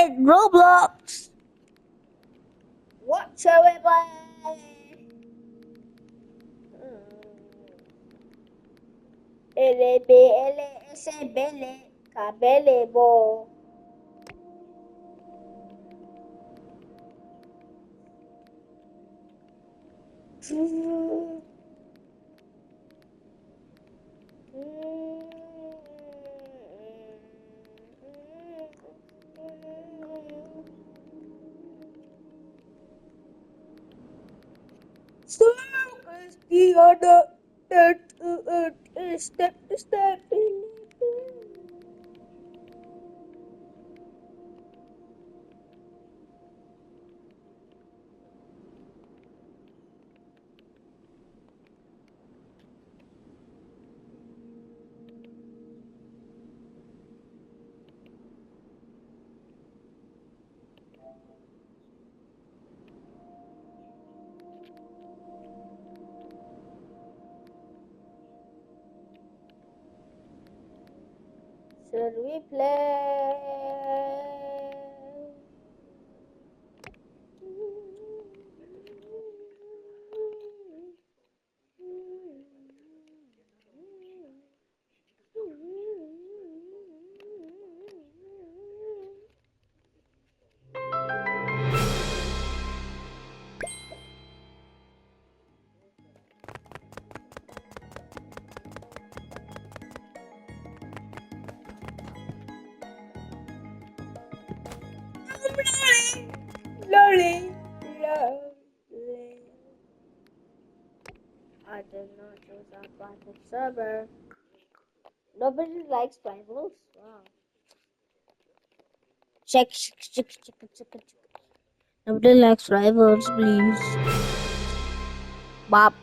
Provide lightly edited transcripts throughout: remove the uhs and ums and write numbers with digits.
playing Roblox. What shall we play? L-B-L-S-B-L Cabele Bo. So is the other step. Should we play? Lolly. I did not choose a private server. Nobody likes rivals. Wow. Check. Nobody likes rivals, please. Bop.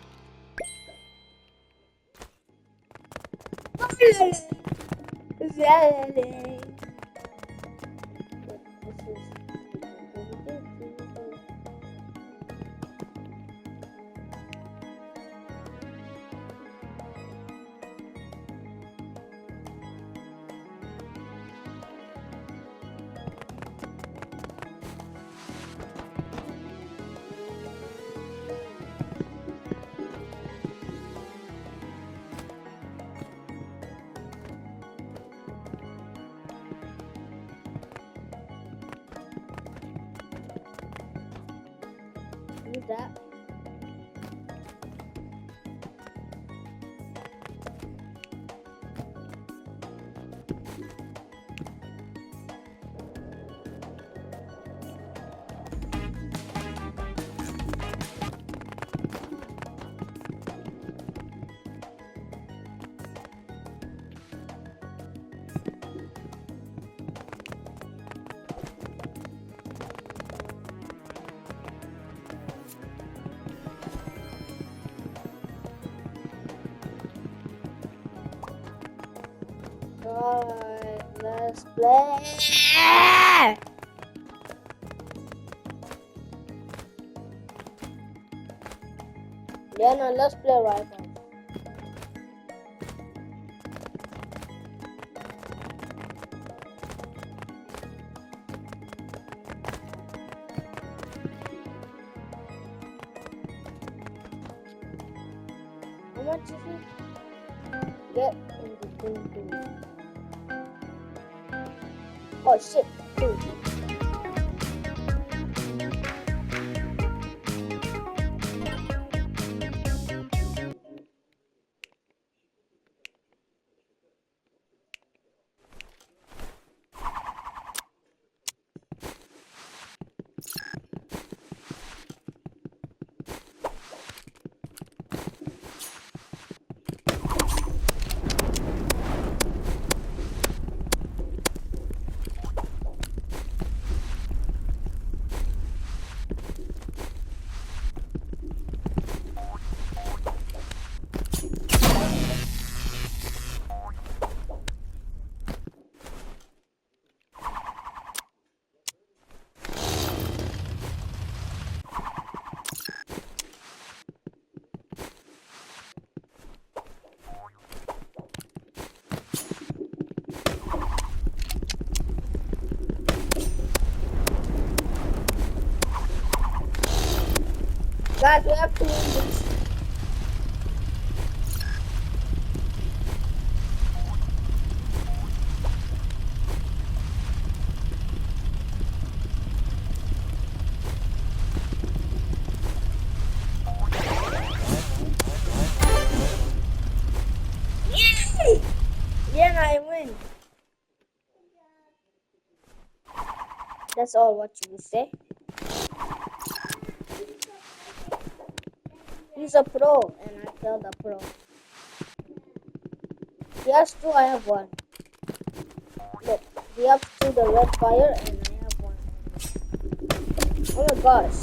Who's that? Alright, let's play. Yeah, no, let's play right now. How much is it? Get in the thing. Oh shit, dude. Guys, we have to win this. Yay! Yeah, I win. That's all what you will say. He's a pro, and I killed a pro. He has two, I have one. Look, he has two the red fire, and I have one. Oh my gosh.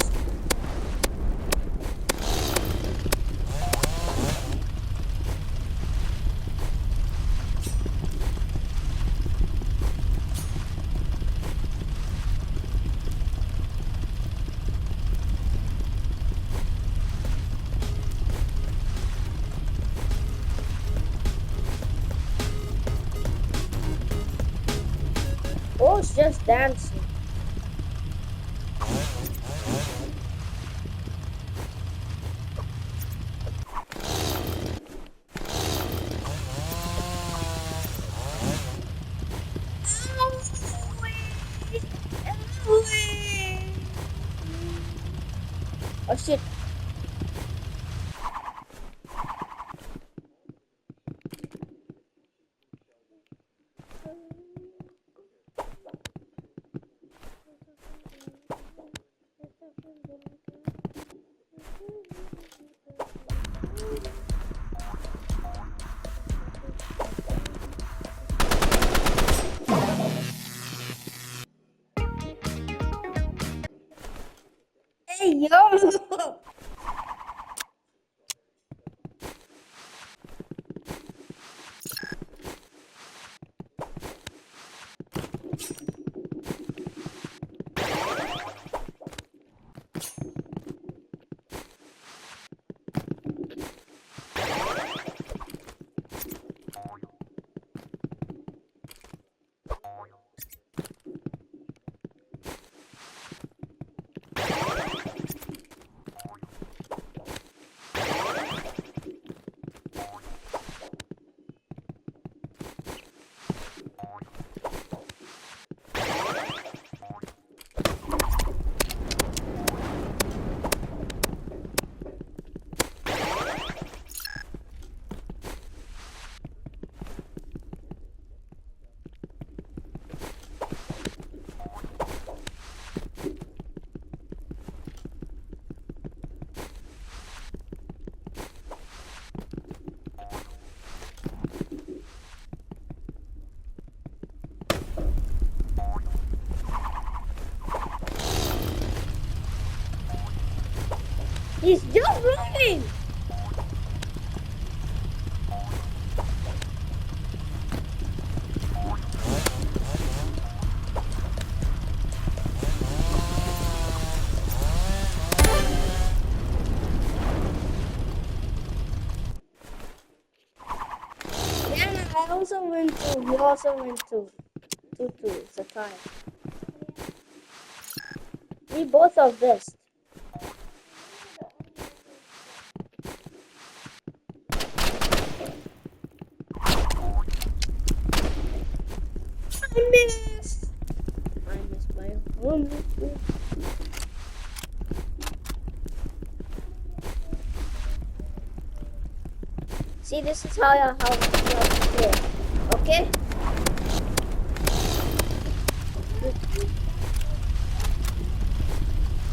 Oh, it's just dancing. Oh shit. Hey yo! He's just running! Yeah, I also win two. You also win two. 2-2. It's a tie. We both are best. I missed! I missed by one. See, this is how you play. Okay?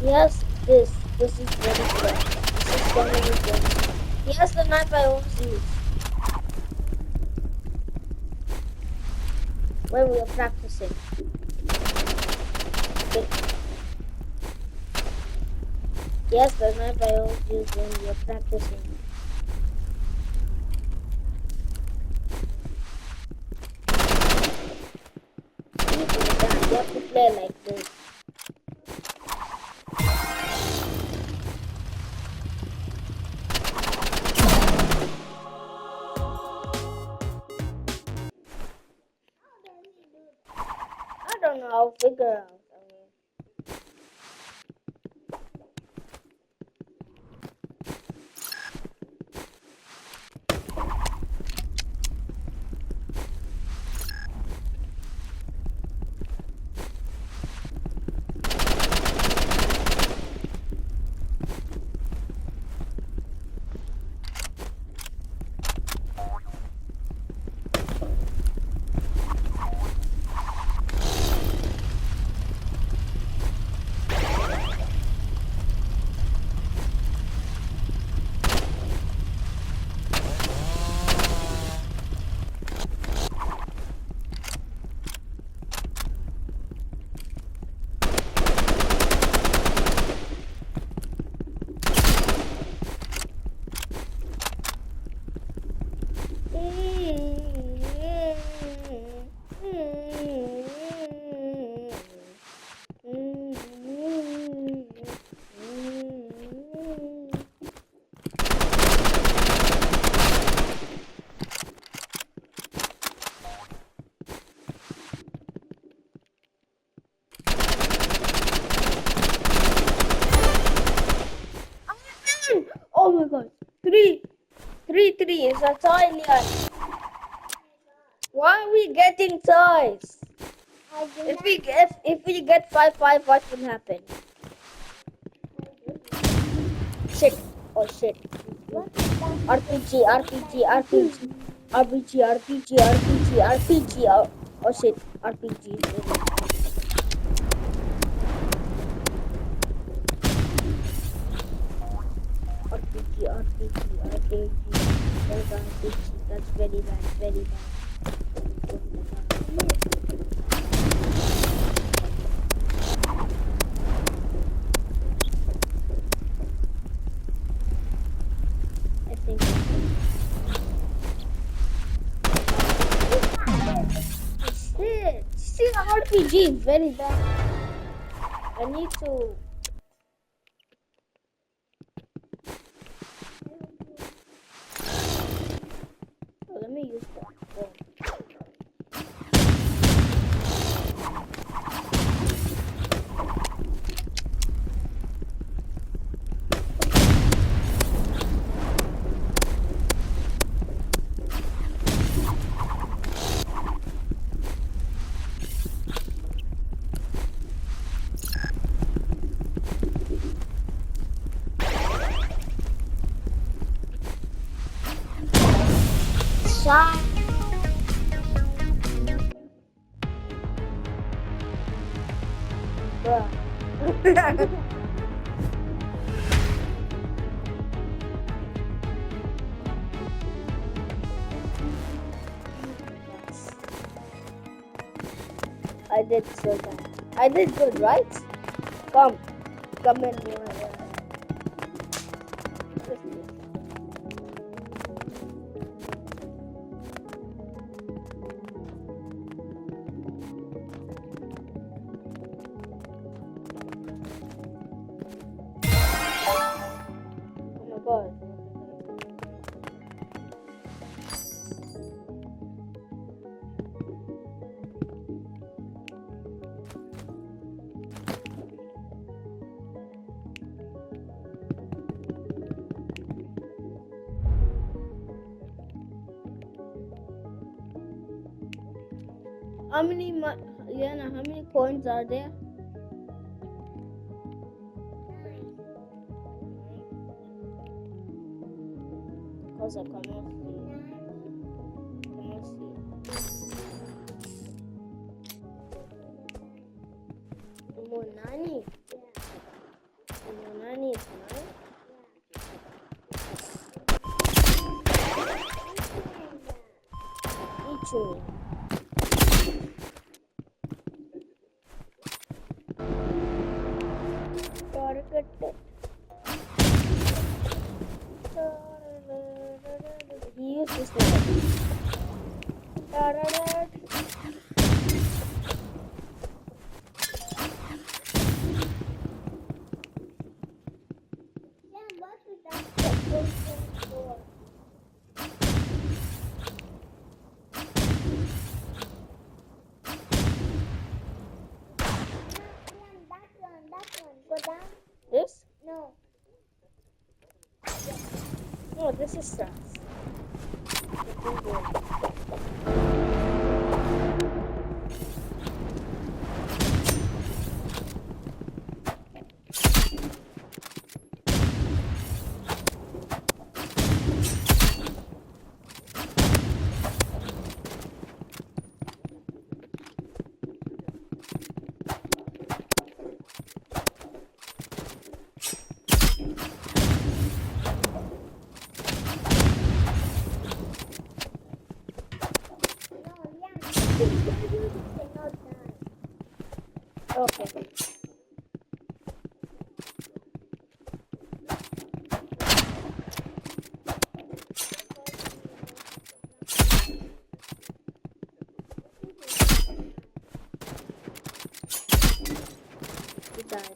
Yes, this. This is very good. This is going to be good. He has the knife I always use when we are practicing. Okay. Yes, the knife I always use when we are practicing. You have to play like this. I don't know. I'll figure out. Three. 3-3 is a tie, Lian. Why are we getting ties? If we get 5-5, what will happen? Shit. Oh shit. RPG, RPG, RPG. RPG, RPG, RPG, RPG. Oh shit. RPG is really bad. RPG, RPG, RPG. There's RPG. That's very bad, very bad. I think. Shit. See, RPG is very bad. I need to. Oh, let me use that phone. Shot. Bruh. I did so bad. I did good, right? Come in here. Oh my god. Liana, how many coins are there? Because I cannot see. Cannot see. Nani? Nani is mine? Ichu. He used this one. This? No. No, this is stuff. Okay. He died.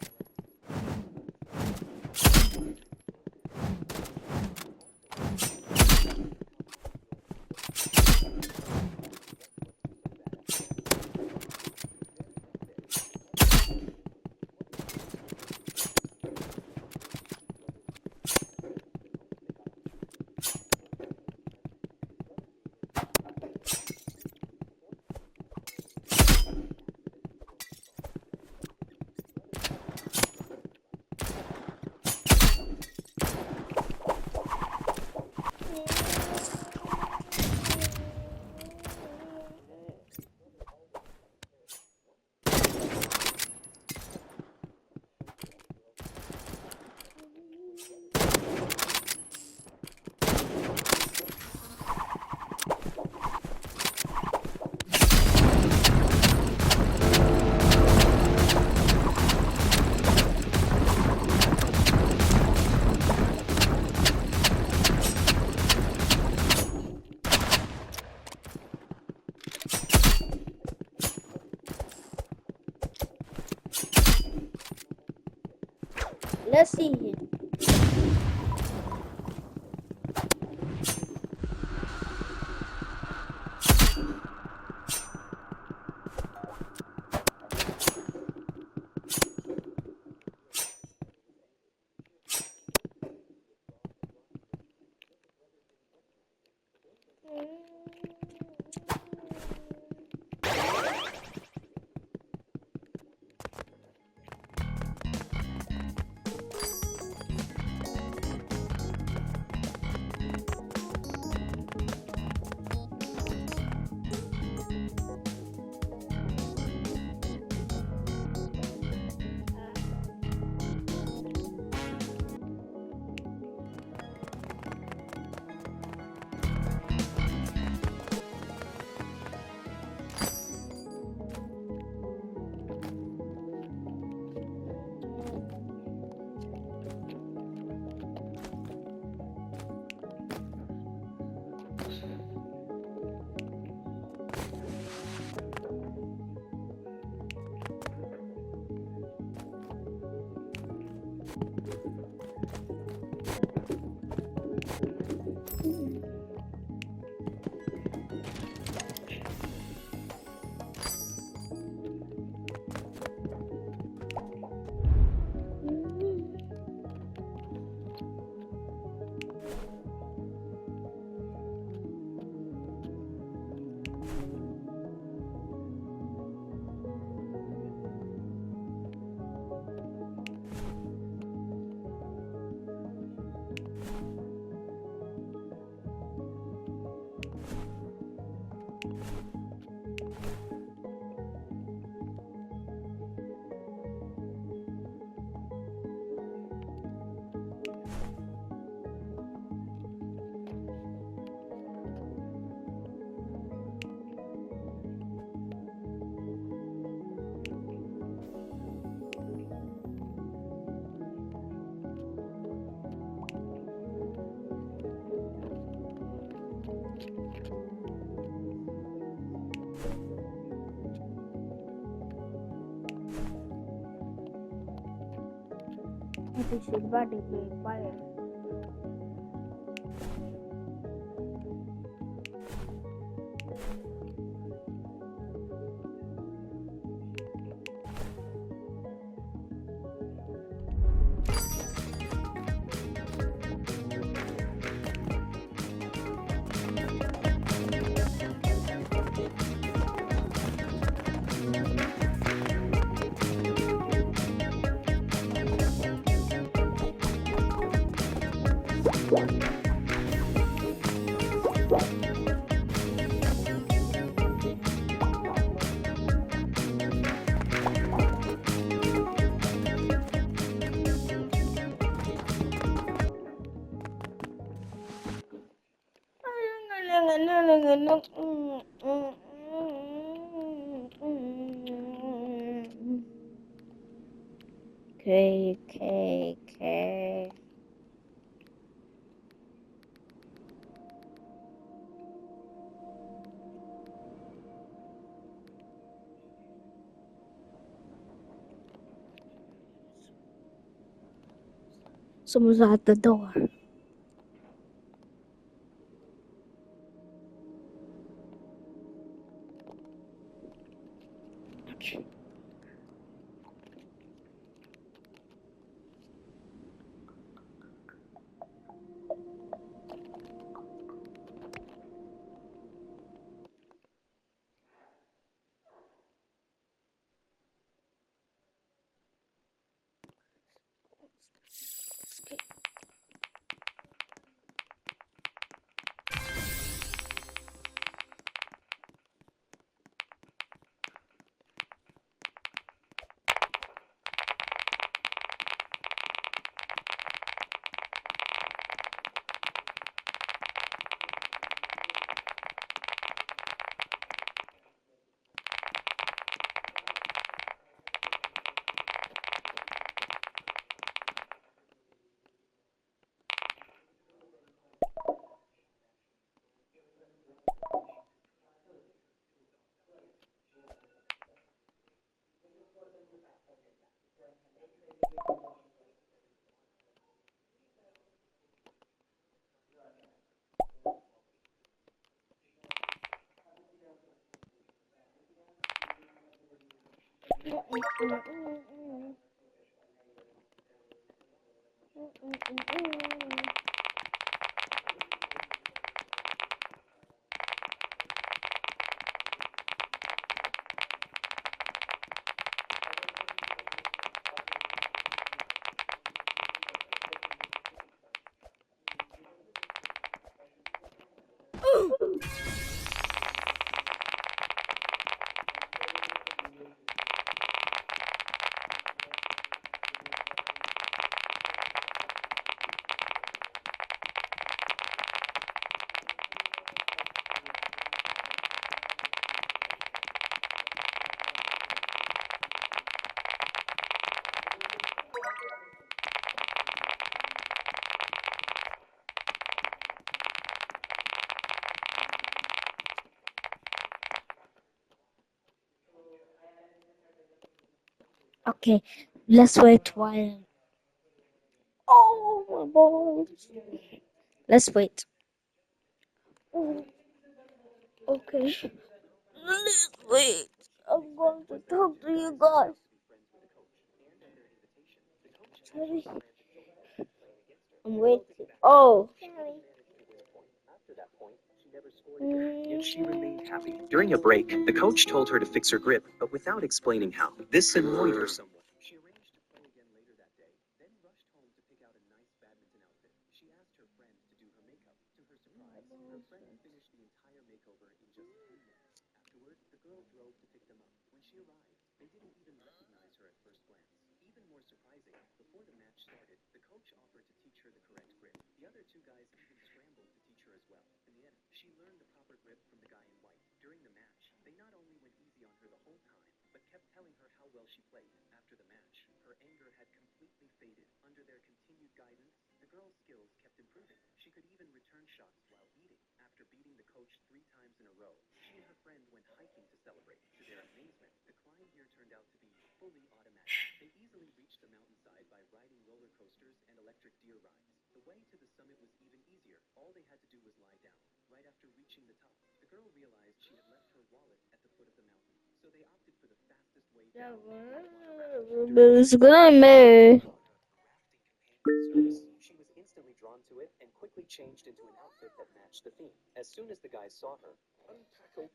Let's see him. Episode body play fire. Okay. Someone's at the door. Okay, let's wait while. Oh my balls! Let's wait. Okay, let's wait. I'm going to talk to you guys. Sorry. I'm waiting. Oh. Yet she remained happy. During a break, the coach told her to fix her grip, but without explaining how. This annoyed her somewhat. She arranged to play again later that day, then rushed home to pick out a nice badminton outfit. She asked her friend to do her makeup. To her surprise, her friend finished the entire makeover in just 10 minutes. Afterward, the girl drove to pick them up. When she arrived, they didn't even recognize her at first glance. Even more surprising, before the match started, the coach offered to teach her the correct grip. The other two guys even scrambled to teach her as well. In the end, she learned the proper grip from the guy in white. During the match, they not only went easy on her the whole time, but kept telling her how well she played. After the match, her anger had completely faded. Under their continued guidance, the girl's skills kept improving. She could even return shots while eating. After beating the coach 3 times in a row, she and her friend went hiking to celebrate. To their amazement, the climb here turned out to be fully automatic. They easily reached the mountainside by riding roller coasters and electric deer rides. The way to the summit was even easier. All they had to do was lie down. Right after reaching the top, the girl realized she had left her wallet at the foot of the mountain. So they opted for the fastest way down. It's gonna be. She was instantly drawn to it and quickly changed into an outfit that matched the theme. As soon as the guys saw her,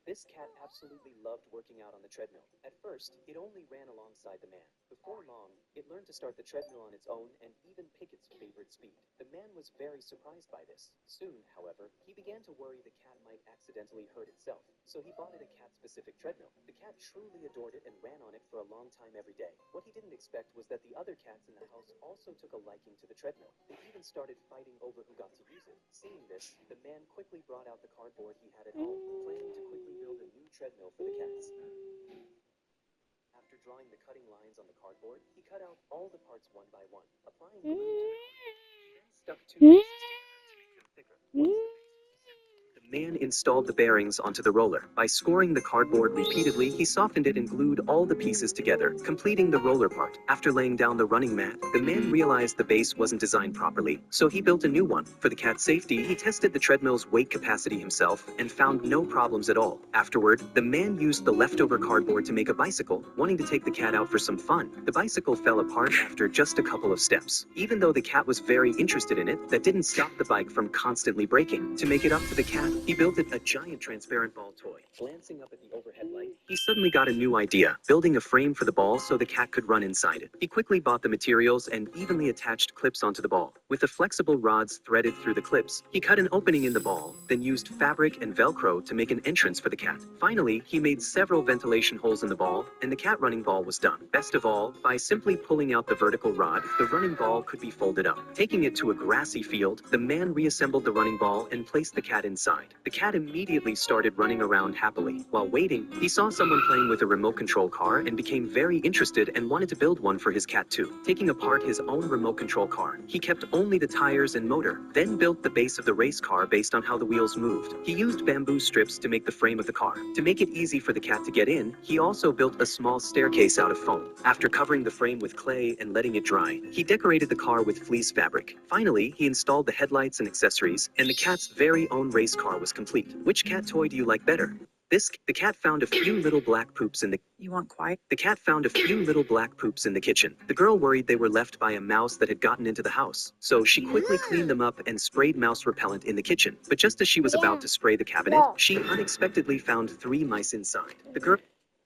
this cat absolutely loved working out on the treadmill. At first, it only ran alongside the man. Before long, it learned to start the treadmill on its own and even pick its favorite speed. The man was very surprised by this. Soon, however, he began to worry the cat might accidentally hurt itself, so he bought it a cat-specific treadmill. The cat truly adored it and ran on it for a long time every day. What he didn't expect was that the other cats in the house also took a liking to the treadmill. They even started fighting over who got to use it. Seeing this, the man quickly brought out the cardboard he had at home, planning to quickly build a new treadmill for the cats. After drawing the cutting lines on the cardboard, he cut out all the parts one by one, applying glue to them. He then stuck 2 pieces together to make them thicker. The man installed the bearings onto the roller. By scoring the cardboard repeatedly, he softened it and glued all the pieces together, completing the roller part. After laying down the running mat, the man realized the base wasn't designed properly, so he built a new one. For the cat's safety, he tested the treadmill's weight capacity himself and found no problems at all. Afterward, the man used the leftover cardboard to make a bicycle, wanting to take the cat out for some fun. The bicycle fell apart after just a couple of steps. Even though the cat was very interested in it, that didn't stop the bike from constantly breaking. To make it up to the cat, he built it a giant transparent ball toy. Glancing up at the overhead light, he suddenly got a new idea, building a frame for the ball so the cat could run inside it. He quickly bought the materials and evenly attached clips onto the ball. With the flexible rods threaded through the clips, he cut an opening in the ball, then used fabric and Velcro to make an entrance for the cat. Finally, he made several ventilation holes in the ball, and the cat running ball was done. Best of all, by simply pulling out the vertical rod, the running ball could be folded up. Taking it to a grassy field, the man reassembled the running ball and placed the cat inside. The cat immediately started running around happily. While waiting, he saw someone playing with a remote control car and became very interested and wanted to build one for his cat too. Taking apart his own remote control car, he kept only the tires and motor, then built the base of the race car based on how the wheels moved. He used bamboo strips to make the frame of the car. To make it easy for the cat to get in, he also built a small staircase out of foam. After covering the frame with clay and letting it dry, he decorated the car with fleece fabric. Finally, he installed the headlights and accessories, and the cat's very own race car was complete. Which cat toy do you like better? The cat found a few little black poops in the You want quiet? The cat found a few little black poops in the kitchen. The girl worried they were left by a mouse that had gotten into the house. So she quickly cleaned them up and sprayed mouse repellent in the kitchen. But just as she was about to spray the cabinet, she unexpectedly found 3 mice inside.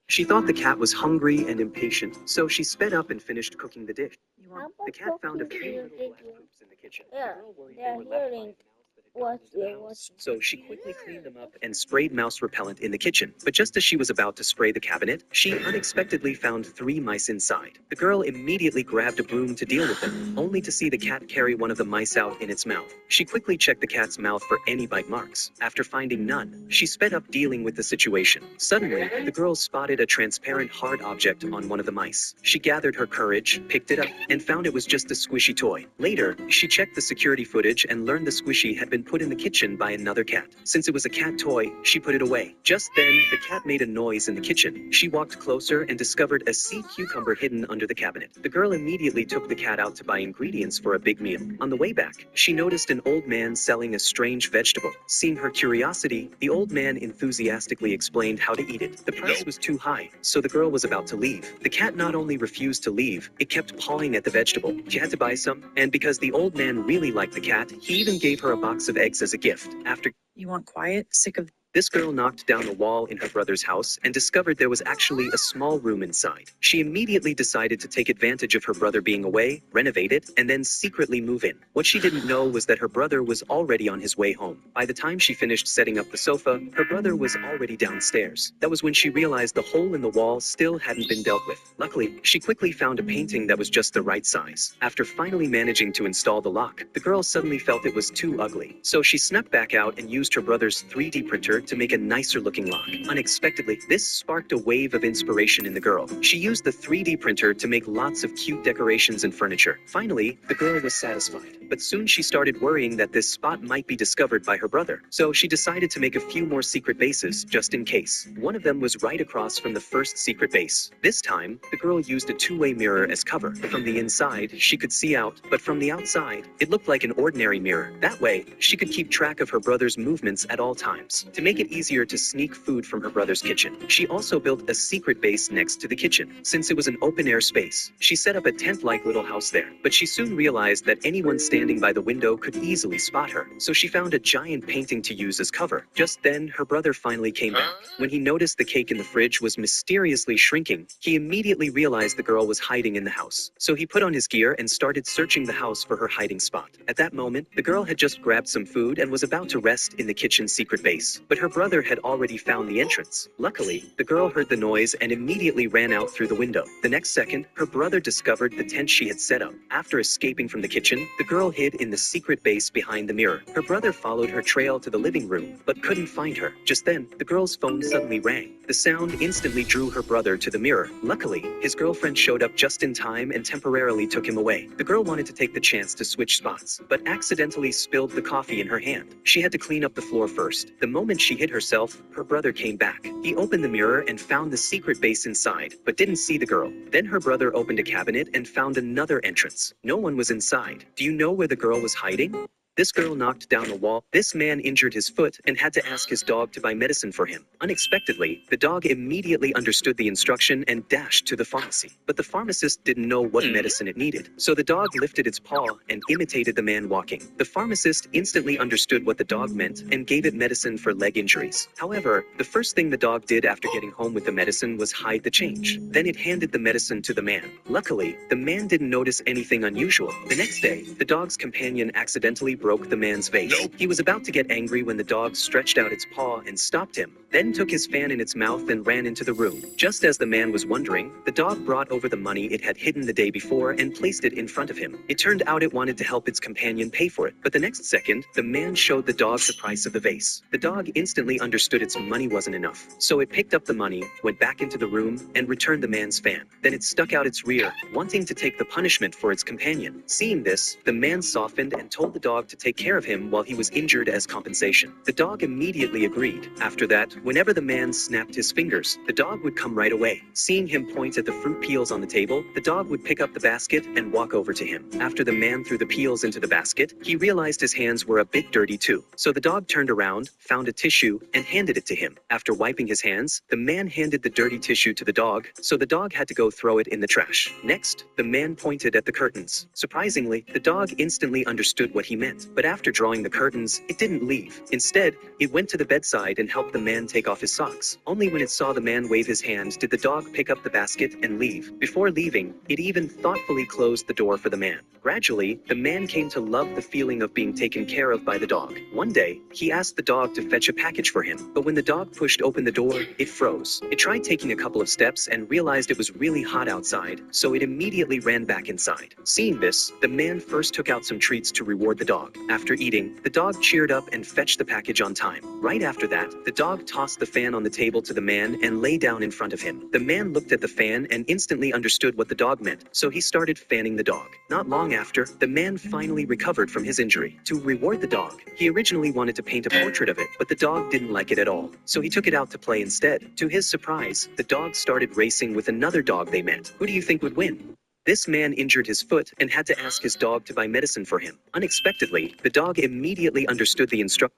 She thought the cat was hungry and impatient, so she sped up and finished cooking the dish. You How want about The cat found a talking few to little the black video? poops in the kitchen. Yeah, The girl worried they're they were left by a hearing mouse that had what gotten into the you're house. watching. So she quickly cleaned them up and sprayed mouse repellent in the kitchen. But just as she was about to spray the cabinet, she unexpectedly found 3 mice inside. The girl immediately grabbed a broom to deal with them, only to see the cat carry one of the mice out in its mouth. She quickly checked the cat's mouth for any bite marks. After finding none, she sped up dealing with the situation. Suddenly, the girl spotted a transparent hard object on one of the mice. She gathered her courage, picked it up, and found it was just a squishy toy. Later, she checked the security footage and learned the squishy had been put in the kitchen by another cat. Since it was a cat toy, she put it away. Just then, the cat made a noise in the kitchen. She walked closer and discovered a sea cucumber hidden under the cabinet. The girl immediately took the cat out to buy ingredients for a big meal. On the way back, she noticed an old man selling a strange vegetable. Seeing her curiosity, the old man enthusiastically explained how to eat it. The price was too high, so the girl was about to leave. The cat not only refused to leave, it kept pawing at the vegetable. She had to buy some, and because the old man really liked the cat, he even gave her a box of eggs as a gift. After You want quiet? Sick of this girl knocked down the wall in her brother's house and discovered there was actually a small room inside. She immediately decided to take advantage of her brother being away, renovate it, and then secretly move in. What she didn't know was that her brother was already on his way home. By the time she finished setting up the sofa, her brother was already downstairs. That was when she realized the hole in the wall still hadn't been dealt with. Luckily, she quickly found a painting that was just the right size. After finally managing to install the lock, the girl suddenly felt it was too ugly. So she snuck back out and used her brother's 3D printer to make a nicer looking lock. Unexpectedly, this sparked a wave of inspiration in the girl. She used the 3D printer to make lots of cute decorations and furniture. Finally, the girl was satisfied. But soon she started worrying that this spot might be discovered by her brother. So she decided to make a few more secret bases, just in case. One of them was right across from the first secret base. This time, the girl used a two-way mirror as cover. From the inside, she could see out, but from the outside, it looked like an ordinary mirror. That way, she could keep track of her brother's movements at all times. To make it easier to sneak food from her brother's kitchen, she also built a secret base next to the kitchen. Since it was an open-air space, she set up a tent-like little house there. But she soon realized that anyone standing by the window could easily spot her, so she found a giant painting to use as cover. Just then, her brother finally came back. When he noticed the cake in the fridge was mysteriously shrinking, he immediately realized the girl was hiding in the house. So he put on his gear and started searching the house for her hiding spot. At that moment, the girl had just grabbed some food and was about to rest in the kitchen secret base. But her brother had already found the entrance. Luckily, the girl heard the noise and immediately ran out through the window. The next second, her brother discovered the tent she had set up. After escaping from the kitchen, the girl hid in the secret base behind the mirror. Her brother followed her trail to the living room, but couldn't find her. Just then, the girl's phone suddenly rang. The sound instantly drew her brother to the mirror. Luckily, his girlfriend showed up just in time and temporarily took him away. The girl wanted to take the chance to switch spots, but accidentally spilled the coffee in her hand. She had to clean up the floor first. The moment she hit herself, her brother came back. He opened the mirror and found the secret base inside, but didn't see the girl. Then her brother opened a cabinet and found another entrance. No one was inside. Do you know where the girl was hiding? This girl knocked down the wall. This man injured his foot and had to ask his dog to buy medicine for him. Unexpectedly, the dog immediately understood the instruction and dashed to the pharmacy. But the pharmacist didn't know what medicine it needed. So the dog lifted its paw and imitated the man walking. The pharmacist instantly understood what the dog meant and gave it medicine for leg injuries. However, the first thing the dog did after getting home with the medicine was hide the change. Then it handed the medicine to the man. Luckily, the man didn't notice anything unusual. The next day, the dog's companion accidentally broke the man's vase. He was about to get angry when the dog stretched out its paw and stopped him, then took his fan in its mouth and ran into the room. Just as the man was wondering, the dog brought over the money it had hidden the day before and placed it in front of him. It turned out it wanted to help its companion pay for it, but the next second, the man showed the dog the price of the vase. The dog instantly understood its money wasn't enough, so it picked up the money, went back into the room, and returned the man's fan. Then it stuck out its rear, wanting to take the punishment for its companion. Seeing this, the man softened and told the dog to to take care of him while he was injured as compensation. The dog immediately agreed. After that, whenever the man snapped his fingers, the dog would come right away. Seeing him point at the fruit peels on the table, the dog would pick up the basket and walk over to him. After the man threw the peels into the basket, he realized his hands were a bit dirty too. So the dog turned around, found a tissue, and handed it to him. After wiping his hands, the man handed the dirty tissue to the dog, so the dog had to go throw it in the trash. Next, the man pointed at the curtains. Surprisingly, the dog instantly understood what he meant. But after drawing the curtains, it didn't leave. Instead, it went to the bedside and helped the man take off his socks. Only when it saw the man wave his hand did the dog pick up the basket and leave. Before leaving, it even thoughtfully closed the door for the man. Gradually, the man came to love the feeling of being taken care of by the dog. One day, he asked the dog to fetch a package for him, but when the dog pushed open the door, it froze. It tried taking a couple of steps and realized it was really hot outside, so it immediately ran back inside. Seeing this, the man first took out some treats to reward the dog. After eating, the dog cheered up and fetched the package on time. Right after that, the dog tossed the fan on the table to the man and lay down in front of him. The man looked at the fan and instantly understood what the dog meant, so he started fanning the dog. Not long after, the man finally recovered from his injury. To reward the dog, he originally wanted to paint a portrait of it, but the dog didn't like it at all, so he took it out to play instead. To his surprise, the dog started racing with another dog they met. Who do you think would win? This man injured his foot and had to ask his dog to buy medicine for him. Unexpectedly, the dog immediately understood the instructions.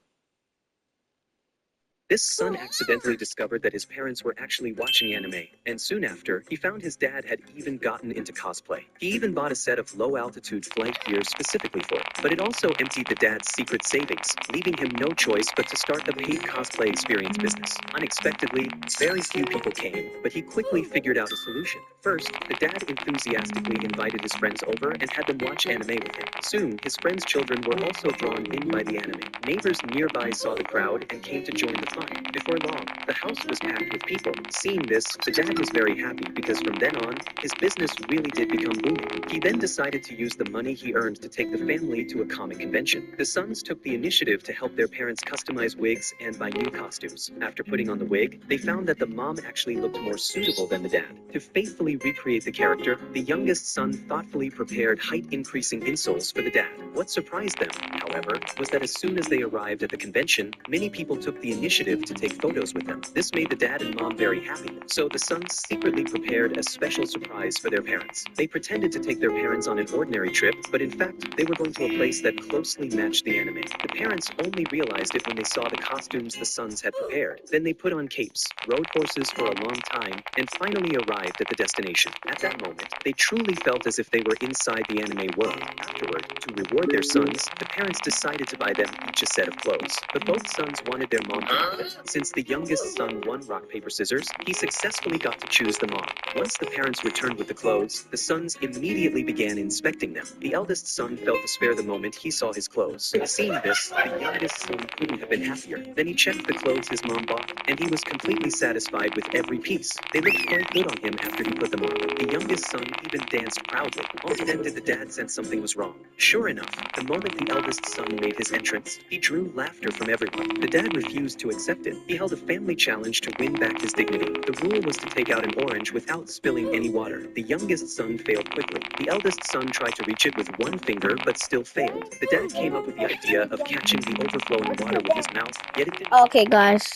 This son accidentally discovered that his parents were actually watching anime, and soon after, he found his dad had even gotten into cosplay. He even bought a set of low-altitude flight gear specifically for it, but it also emptied the dad's secret savings, leaving him no choice but to start a paid cosplay experience business. Unexpectedly, very few people came, but he quickly figured out a solution. First, the dad enthusiastically invited his friends over and had them watch anime with him. Soon, his friends' children were also drawn in by the anime. Neighbors nearby saw the crowd and came to join the fun. Before long, the house was packed with people. Seeing this, the dad was very happy because from then on, his business really did become booming. He then decided to use the money he earned to take the family to a comic convention. The sons took the initiative to help their parents customize wigs and buy new costumes. After putting on the wig, they found that the mom actually looked more suitable than the dad. To faithfully recreate the character, the youngest son thoughtfully prepared height-increasing insoles for the dad. What surprised them, however, was that as soon as they arrived at the convention, many people took the initiative to take photos with them. This made the dad and mom very happy, so the sons secretly prepared a special surprise for their parents. They pretended to take their parents on an ordinary trip, but in fact, they were going to a place that closely matched the anime. The parents only realized it when they saw the costumes the sons had prepared. Then they put on capes, rode horses for a long time, and finally arrived at the destination. At that moment, they truly felt as if they were inside the anime world. Afterward, to reward their sons, the parents decided to buy them each a set of clothes, but both sons wanted their mom to buy them. Since the youngest son won rock, paper, scissors, he successfully got to choose the mom. Once the parents returned with the clothes, the sons immediately began inspecting them. The eldest son felt despair the moment he saw his clothes. Seeing this, the youngest son couldn't have been happier. Then he checked the clothes his mom bought, and he was completely satisfied with every piece. They looked quite good on him after he put them on. The youngest son even danced proudly. Only then did the dad sense something was wrong. Sure enough, the moment the eldest son made his entrance, he drew laughter from everyone. The dad refused to accept it. He held a family challenge to win back his dignity. The rule was to take out an orange without spilling any water. The youngest son failed quickly. The eldest son tried to reach it with one finger but still failed. The dad came up with the idea of catching the overflowing water with his mouth, yet it didn't. Okay, guys.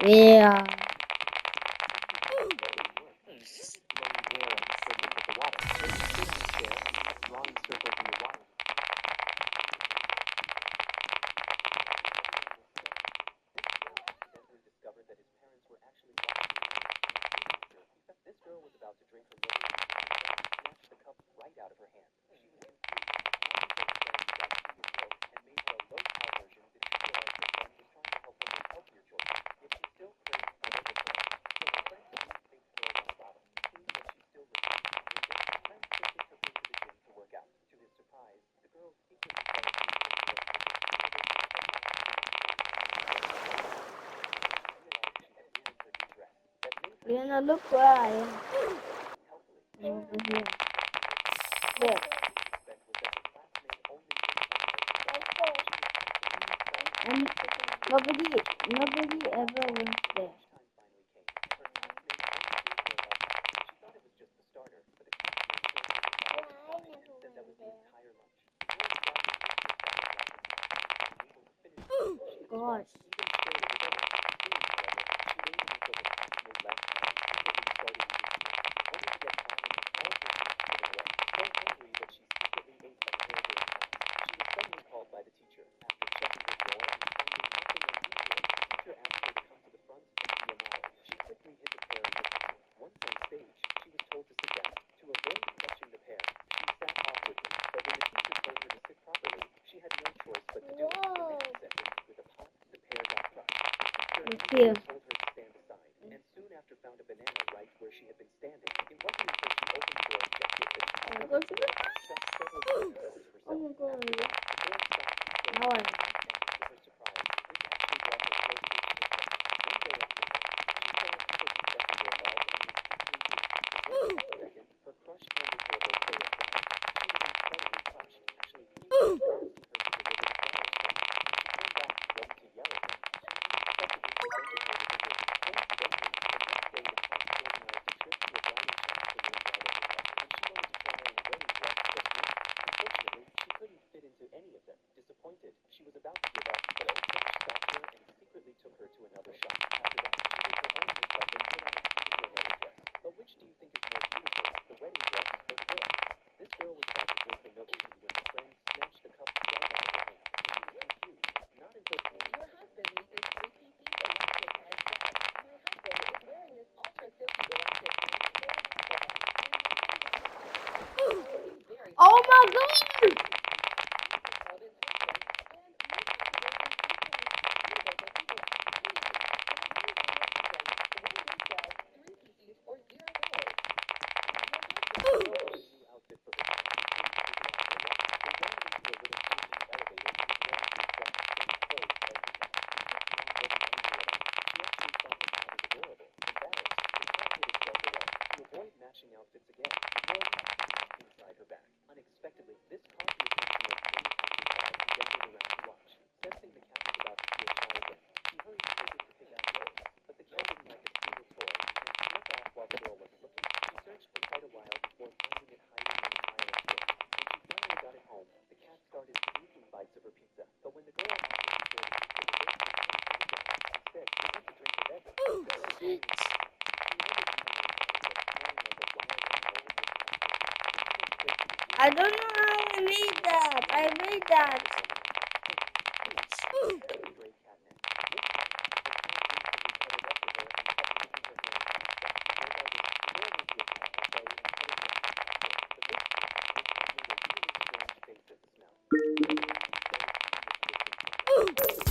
Yeah. This girl was about to drink her milk, snatched the cup right out of her hand. She was confused. And made her a low-power version that she realized her friend was trying to help her make healthier choices. Yet she still craved for overflow. So her friend put these fake pearls on the bottle. Seeing that she still refused to drink it, her friend quickly took her to the gym to work out. To his surprise, the girl secretly started using her Lena, look where I am. Over here. There. And nobody ever went there. gosh. Here. Told her to stand aside, and soon after found a banana right where she had been standing. It wasn't until she opened the door and checked it that she discovered the banana had stuck several bananas onto herself. Oh my god. The girl stopped and stared Now I at it, and to her surprise, this actually brought her closer to her friend. One day after that, she saw a couple who stepped into her bed and was equally pleased. For just a second, her crush handed her a bouquet of flowers. She was incredibly touched. Actually, he was asking her to deliver the flowers for him. She came back ready to yell at him. Unexpectedly presented her with a ring. Coincidentally, the next day the cat organized a trip to a bridal shop to learn bridal makeup, and she wanted to try on a wedding dress just once. Unfortunately, she couldn't fit into any of them. Disappointed, she was about to give up, but her coach stopped her and secretly took her to another shop. After that, she did her own makeup and put on a beautiful wedding dress. But which do you think is more beautiful, the wedding dress or the girl? This girl was about to drink the milk tea when her friend snatched the cup right out of her hand. She was confused. Not until Your husband needs this 3-piece elastic as well. My husband is wearing this ultra silky elastic Oh my god! outfit for her friend and came to pick it out for a walk. They ran into a little kid in the elevator who was wearing the exact same clothes as the cat. The kid's mom wasn't angry at all. She actually thought the cat was adorable. Embarrassed, the cat hid itself away. To avoid matching outfits again, the girl tucked the cat inside her bag. Unexpectedly, this caught the attention of many passersby who gathered around to watch. Sensing the cat was about to feel shy again, she hurried to take it to pick out toys. But the cat didn't like a single toy and snuck off while the girl wasn't looking. She searched for quite a while before finding it hiding in a pile of toys. When she finally got it home, the cat started sneaking bites of her pizza. But when the girl asked her to share the pizza with her, the cat turned it down. Instead, she went to drink the beverage. She never dreamed that smelling like a wild animal would make it happen. She went straight to the zoo. I don't know how I made that. I made that. Stray catnip. This time, the cat instantly cuddled up to her and kept licking her hand non-stop. Regardless, the girl went to a cat cafe and petted the cat after. But this time, the cat made a really strange face at the smell. Started eating the distant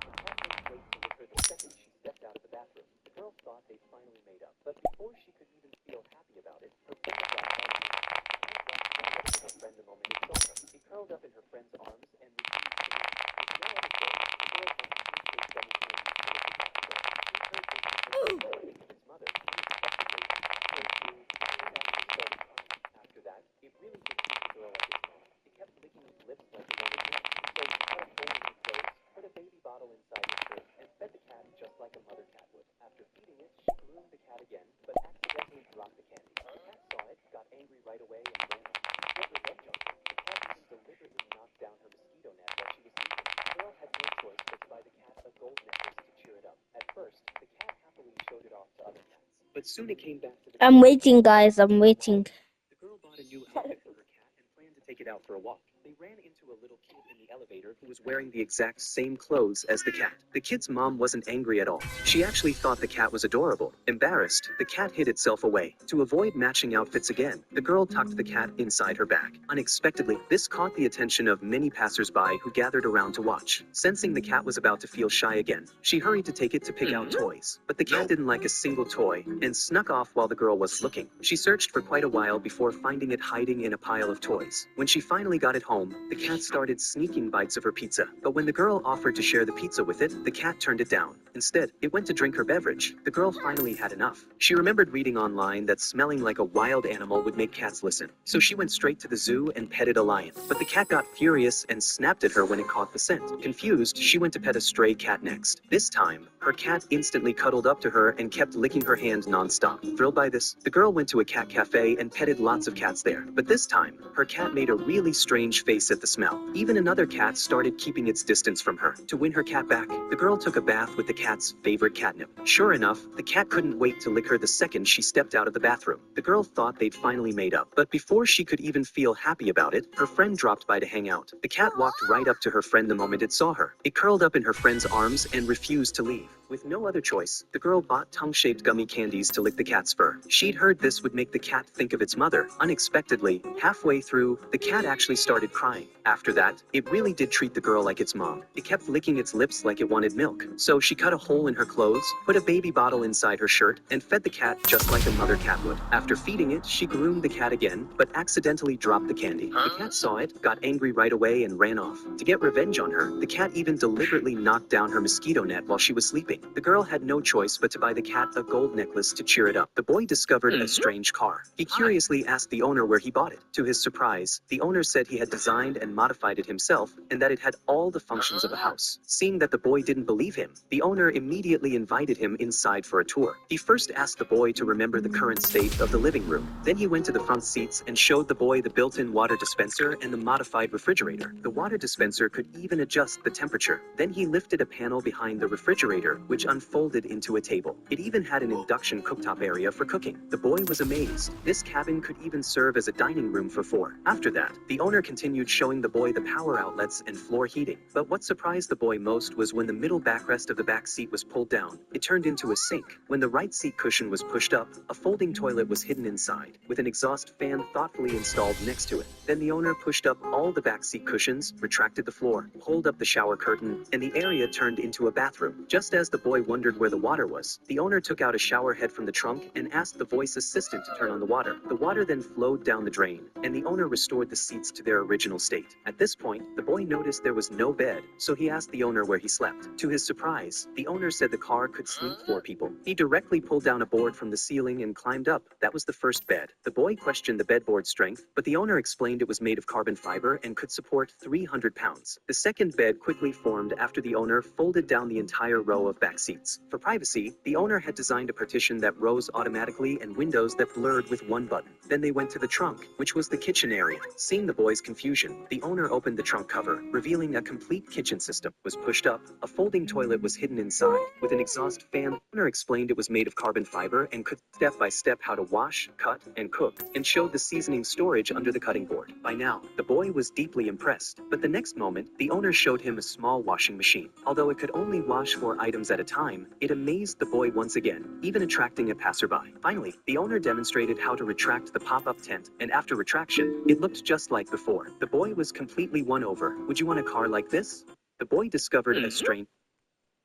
The cat couldn't wait to lick her the second she stepped out of the bathroom. The girl thought they'd finally made up, but before she could even feel happy about it, her friend walked by the window. The cat walked right up to her friend the moment it saw her. It curled up in her friend's arms and refused to move. With no other choice, the girl confidently stayed seven hands to lick the cat's fur. She heard this before the warning of its mother. Unexpectedly, the cat actually started crying. After that, it really did treat the girl like its mom. It kept licking its lips like it wanted more. So she cut a hole in her clothes, put a baby bottle inside her shirt, and fed the cat just like a mother cat would. After feeding it, she groomed the cat again, but accidentally dropped the candy. The cat saw it, got angry right away, and ran off. To get revenge on her, the cat even deliberately knocked down her mosquito net while she was sleeping. The girl had no choice but to buy the cat a gold necklace to cheer it up. At first, the cat happily showed it off to other cats. But soon it came back to the I'm waiting, guys. I'm waiting. The girl bought a new outfit for her cat and planned to take it out for a walk. They ran into a little kid in the elevator who was wearing the exact same clothes as the cat. The kid's mom wasn't angry at all. She actually thought the cat was adorable. Embarrassed, the cat hid itself away. To avoid matching outfits again, the girl tucked the cat inside her bag. Unexpectedly, this caught the attention of many passersby who gathered around to watch. Sensing the cat was about to feel shy again, she hurried to take it to pick out toys. But the cat didn't like a single toy and snuck off while the girl was looking. She searched for quite a while before finding it hiding in a pile of toys. When she finally got it home, the cat started sneaking taking bites of her pizza. But when the girl offered to share the pizza with it, the cat turned it down. Instead, it went to drink her beverage. The girl finally had enough. She remembered reading online that smelling like a wild animal would make cats listen. So she went straight to the zoo and petted a lion. But the cat got furious and snapped at her when it caught the scent. Confused, she went to pet a stray cat next. This time, her cat instantly cuddled up to her and kept licking her hand non-stop. Thrilled by this, the girl went to a cat cafe and petted lots of cats there. But this time, her cat made a really strange face at the smell. Even another cat started keeping its distance from her. To win her cat back, the girl took a bath with the cat's favorite catnip. Sure enough, the cat couldn't wait to lick her the second she stepped out of the bathroom. The girl thought they'd finally made up. But before she could even feel happy about it, her friend dropped by to hang out. The cat walked right up to her friend the moment it saw her. It curled up in her friend's arms and refused to leave. With no other choice, the girl bought tongue-shaped gummy candies to lick the cat's fur. She'd heard this would make the cat think of its mother. Unexpectedly, halfway through, the cat actually started crying. After that, it really did treat the girl like its mom. It kept licking its lips like it wanted milk. So she cut a hole in her clothes, put a baby bottle inside her shirt, and fed the cat just like a mother cat would. After feeding it, she groomed the cat again, but accidentally dropped the candy. The cat saw it, got angry right away, and ran off. To get revenge on her, the cat even deliberately knocked down her mosquito net while she was sleeping. The girl had no choice but to buy the cat a gold necklace to cheer it up. The boy discovered a strange car. He curiously asked the owner where he bought it. To his surprise, the owner said he had designed and modified it himself, and that it had all the functions of a house. Seeing that the boy didn't believe him, the owner immediately invited him inside for a tour. He first asked the boy to remember the current state of the living room. Then he went to the front seats and showed the boy the built-in water dispenser and the modified refrigerator. The water dispenser could even adjust the temperature. Then he lifted a panel behind the refrigerator, which unfolded into a table. It even had an induction cooktop area for cooking. The boy was amazed. This cabin could even serve as a dining room for 4. After that, the owner continued showing the boy the power outlets and floor heating. But what surprised the boy most was when the middle backrest of the back seat was pulled down, it turned into a sink. When the right seat cushion was pushed up, a folding toilet was hidden inside, with an exhaust fan thoughtfully installed next to it. Then the owner pushed up all the back seat cushions, retracted the floor, pulled up the shower curtain, and the area turned into a bathroom. Just as the boy wondered where the water was, the owner took out a shower head from the trunk and asked the voice assistant to turn on the water. The water then flowed down the drain, and the owner restored the seats to their original state. At this point, the boy noticed there was no bed, so he asked the owner where he slept. To his surprise, the owner said the car could sleep 4 people. He directly pulled down a board from the ceiling and climbed up. That was the first bed. The boy questioned the bedboard's strength, but the owner explained it was made of carbon fiber and could support 300 pounds. The second bed quickly formed after the owner folded down the entire row of back seats. For privacy, the owner had designed a partition that rose automatically and windows that blurred with one button. Then they went to the trunk, which was the kitchen area. Seeing the boy's confusion, the owner opened the trunk cover, revealing a complete kitchen system. It was pushed up, a folding toilet was hidden inside, with an exhaust fan. The owner explained it was made of carbon fiber and could step by step how to wash, cut, and cook, and showed the seasoning storage under the cutting board. By now, the boy was deeply impressed, but the next moment, the owner showed him a small washing machine. Although it could only wash 4 items at a time, it amazed the boy once again, even attracting a passerby. Finally, the owner demonstrated how to retract the pop-up tent, and after retraction, it looked just like before. The boy was completely won over. Would you want a car like this? The boy discovered a strange...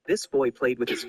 This boy played with his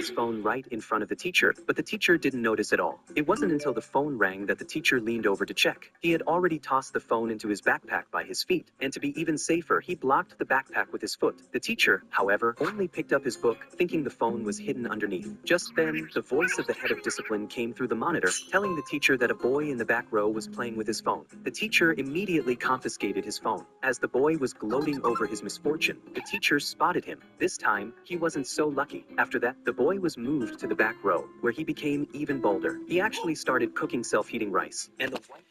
phone right in front of the teacher, but the teacher didn't notice at all. It wasn't until the phone rang that the teacher leaned over to check. He had already tossed the phone into his backpack by his feet, and to be even safer, he blocked the backpack with his foot. The teacher, however, only picked up his book, thinking the phone was hidden underneath. Just then, the voice of the head of discipline came through the monitor, telling the teacher that a boy in the back row was playing with his phone. The teacher immediately confiscated his phone. As the boy was gloating over his misfortune, the teacher spotted him. This time, he wasn't so lucky. After that, the boy was moved to the back row, where he became even bolder. He actually started cooking self-heating rice, and the wife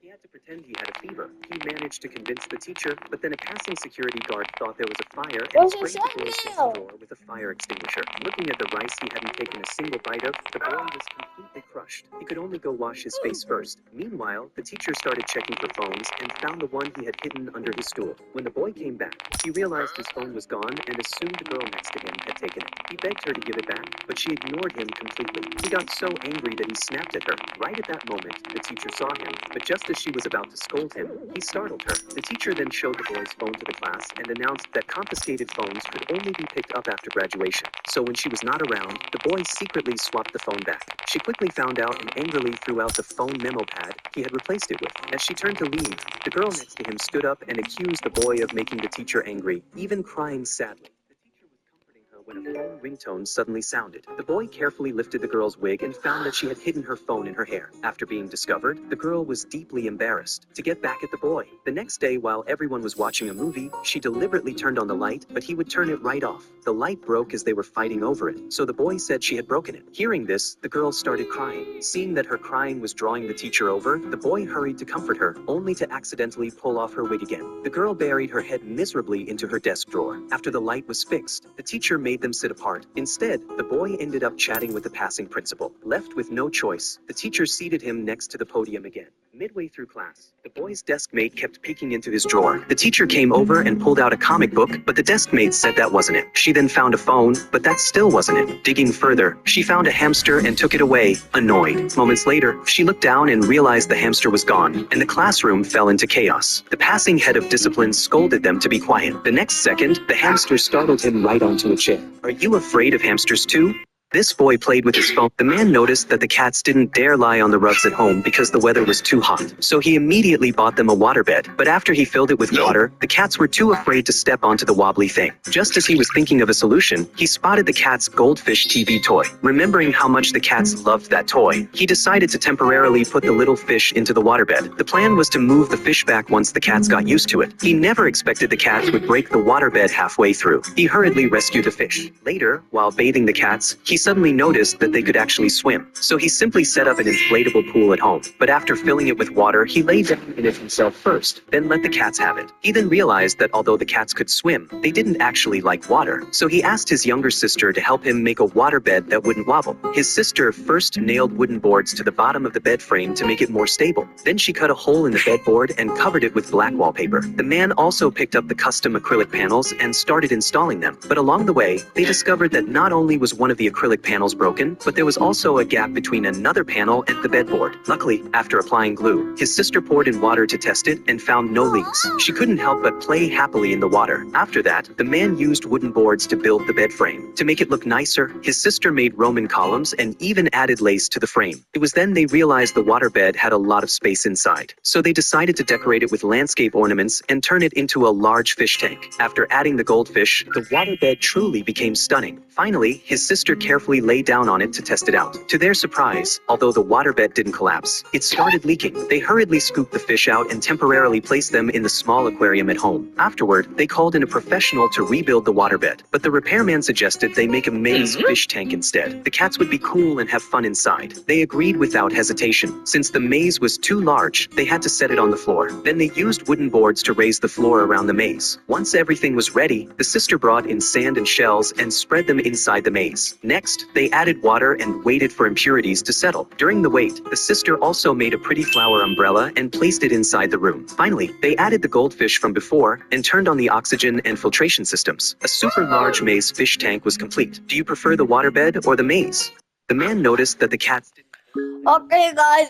He had to pretend he had a fever. He managed to convince the teacher, but then a passing security guard thought there was a fire and What's it sprayed the boy's say face now? door with a fire extinguisher. Looking at the rice he hadn't taken a single bite of, the boy was completely crushed. He could only go wash his face first. Meanwhile, the teacher started checking for phones and found the one he had hidden under his stool. When the boy came back, he realized his phone was gone and assumed the girl next to him had taken it. He begged her to give it back, but she ignored him completely. He got so angry that he snapped at her. Right at that moment, the teacher saw him, but just as she was about about to scold him, he startled her. The teacher then showed the boy's phone to the class and announced that confiscated phones could only be picked up after graduation. So when she was not around, the boy secretly swapped the phone back. She quickly found out and angrily threw out the phone memo pad he had replaced it with. As she turned to leave, the girl next to him stood up and accused the boy of making the teacher angry, even crying sadly. The teacher was comforting her when a phone ringtone suddenly sounded. The boy carefully lifted the girl's wig and found that she had hidden her phone in her hair. After being discovered, the girl was deeply embarrassed. To get back at the boy, the next day while everyone was watching a movie, she deliberately turned on the light, but he would turn it right off. The light broke as they were fighting over it, so the boy said she had broken it. Hearing this, the girl started crying. Seeing that her crying was drawing the teacher over, the boy hurried to comfort her, only to accidentally pull off her wig again. The girl buried her head miserably into her desk drawer. After the light was fixed, the teacher made them sit apart. Instead, the boy ended up chatting with the passing principal. Left with no choice, the teacher seated him next to the podium again. Midway through class, the boy's desk mate kept peeking into his drawer. The teacher came over and pulled out a comic book, but the desk mate said that wasn't it. She then found a phone, but that still wasn't it. Digging further, she found a hamster and took it away, annoyed. Moments later, she looked down and realized the hamster was gone, and the classroom fell into chaos. The passing head of discipline scolded them to be quiet. The next second, the hamster startled him right onto a chair. Are you afraid of hamsters too? This boy played with his phone. The man noticed that the cats didn't dare lie on the rugs at home because the weather was too hot. So he immediately bought them a waterbed. But after he filled it with water, the cats were too afraid to step onto the wobbly thing. Just as he was thinking of a solution, he spotted the cat's goldfish TV toy. Remembering how much the cats loved that toy, he decided to temporarily put the little fish into the waterbed. The plan was to move the fish back once the cats got used to it. He never expected the cats would break the waterbed halfway through. He hurriedly rescued the fish. Later, while bathing the cats, he suddenly noticed that they could actually swim. So he simply set up an inflatable pool at home. But after filling it with water, he lay down in it himself first, then let the cats have it. He then realized that although the cats could swim, they didn't actually like water. So he asked his younger sister to help him make a waterbed that wouldn't wobble. His sister first nailed wooden boards to the bottom of the bed frame to make it more stable. Then she cut a hole in the bedboard and covered it with black wallpaper. The man also picked up the custom acrylic panels and started installing them. But along the way, they discovered that not only was one of the acrylic panels broken, but there was also a gap between another panel and the bedboard. Luckily, after applying glue, his sister poured in water to test it and found no leaks. She couldn't help but play happily in the water. After that, the man used wooden boards to build the bed frame. To make it look nicer, his sister made Roman columns and even added lace to the frame. It was then they realized the waterbed had a lot of space inside. So they decided to decorate it with landscape ornaments and turn it into a large fish tank. After adding the goldfish, the waterbed truly became stunning. Finally, his sister carefully lay down on it to test it out. To their surprise, although the waterbed didn't collapse, it started leaking. They hurriedly scooped the fish out and temporarily placed them in the small aquarium at home. Afterward, they called in a professional to rebuild the waterbed, but the repairman suggested they make a maze fish tank instead. The cats would be cool and have fun inside. They agreed without hesitation. Since the maze was too large, they had to set it on the floor. Then they used wooden boards to raise the floor around the maze. Once everything was ready, the sister brought in sand and shells and spread them inside the maze. Next, they added water and waited for impurities to settle. During the wait, the sister also made a pretty flower umbrella and placed it inside the room. Finally, they added the goldfish from before and turned on the oxygen and filtration systems. A super large maze fish tank was complete. Do you prefer the waterbed or the maze? The man noticed that the cats didn't. Okay, guys.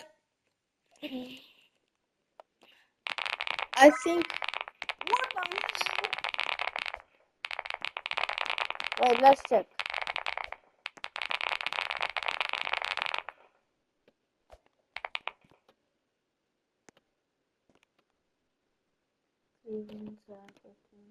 I think. Wait, let's check. Wait.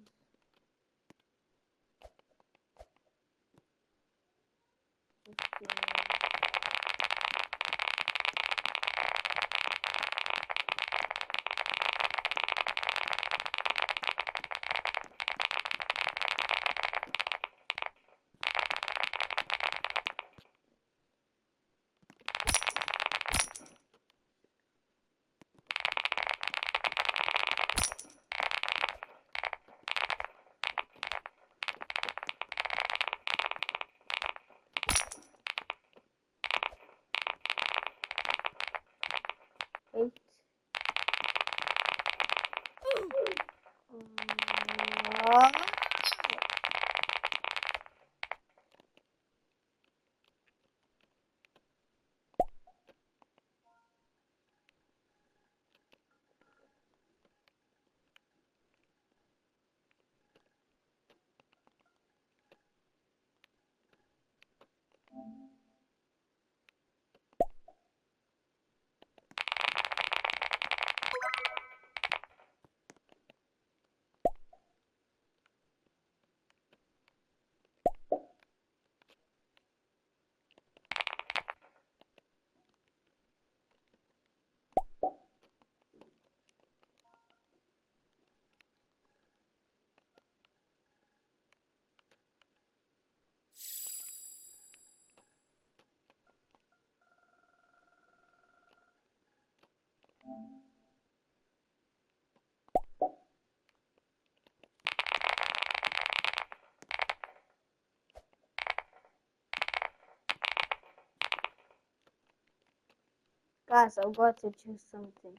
Guys, I've got to choose something.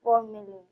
$4 million.